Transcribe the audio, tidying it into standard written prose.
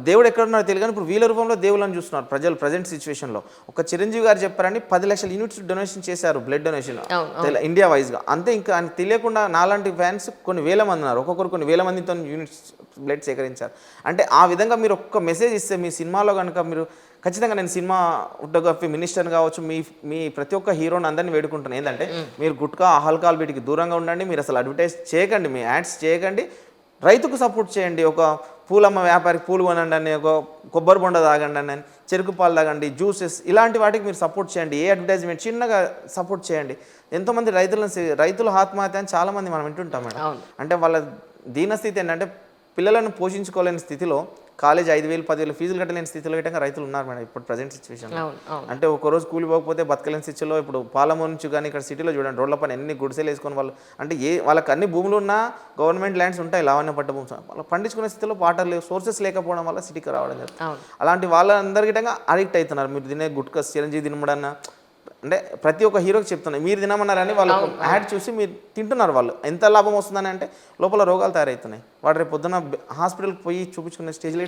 దేవుడు ఎక్కడున్నారో తెలియదు కానీ ఇప్పుడు వీళ్ళ రూపంలో దేవుళ్ళని చూస్తున్నారు ప్రజలు ప్రజెంట్ సిచ్యువేషన్లో. ఒక చిరంజీవి గారు చెప్పారని 10 లక్షల యూనిట్స్ డొనేషన్ చేశారు, బ్లడ్ డొనేషన్ ఇండియా వైజ్గా. అంతే, ఇంకా ఆయన తెలియకుండా నాలాంటి ఫ్యాన్స్ కొన్ని వేల మంది ఉన్నారు, ఒక్కొక్కరు కొన్ని వేల మందితో యూనిట్స్ బ్లడ్ సేకరించారు. అంటే ఆ విధంగా మీరు ఒక్క మెసేజ్ ఇస్తే మీ సినిమాలో కనుక మీరు ఖచ్చితంగా, నేను సినిమా ఫోటోగ్రఫీ మినిస్టర్ కావచ్చు, మీ ప్రతి ఒక్క హీరోని అందరినీ వేడుకుంటున్నాను ఏంటంటే మీరు గుట్కా ఆల్కహాల్ వీటికి దూరంగా ఉండండి, మీరు అసలు అడ్వర్టైజ్ చేయకండి, మీ యాడ్స్ చేయకండి, రైతుకు సపోర్ట్ చేయండి. ఒక పూలమ్మ వ్యాపారికి పూలు కొనండి అని, ఒక కొబ్బరి బొండ తాగండి అని, చెరుకు పాలు తాగండి, జ్యూసెస్ ఇలాంటి వాటికి మీరు సపోర్ట్ చేయండి. ఏ అడ్వర్టైజ్మెంట్ చిన్నగా సపోర్ట్ చేయండి. ఎంతోమంది రైతుల ఆత్మహత్య అని చాలామంది మనం వింటుంటాం మేడం. అంటే వాళ్ళ దీనస్థితి ఏంటంటే పిల్లలను పోషించుకోలేని స్థితిలో, కాలేజ్ 5,000 10,000 ఫీజులు కట్టలేని స్థితిలో గిట్టంగా రైతులు ఉన్నారు మేడం ఇప్పుడు ప్రజెంట్ సిచ్యువేషన్లో. అంటే ఒకరోజు కూలి పోకపోతే బతకలేని స్థితిలో ఇప్పుడు పాలమూరు నుంచి కానీ ఇక్కడ సిటీలో చూడండి రోడ్ల పైన ఎన్ని గుడిసెలు వేసుకొని వాళ్ళు, అంటే వాళ్ళకి అన్ని భూములు ఉన్నా గవర్నమెంట్ ల్యాండ్స్ ఉంటాయి, లావణ్య పట్ట భూమి, వాళ్ళు పండించుకునే స్థితిలో వాటర్ లేవు, సోర్సెస్ లేకపోవడం వల్ల సిటీకి రావడం జరుగుతుంది. అలాంటి వాళ్ళందరి గిట్టంగా అడిక్ట్ అవుతున్నారు. మీరు తినే గుట్కా చిరంజీవి తినమడన్నా, అంటే ప్రతి ఒక్క హీరోకి చెప్తున్నారు మీరు తినమన్నారని వాళ్ళు యాడ్ చూసి మీరు తింటున్నారు. వాళ్ళు ఎంత లాభం వస్తుందని అంటే లోపల రోగాలు తయారవుతున్నాయి. వాడు రేపు పొద్దున్న హాస్పిటల్కి పోయి చూపించుకునే స్టేజ్లో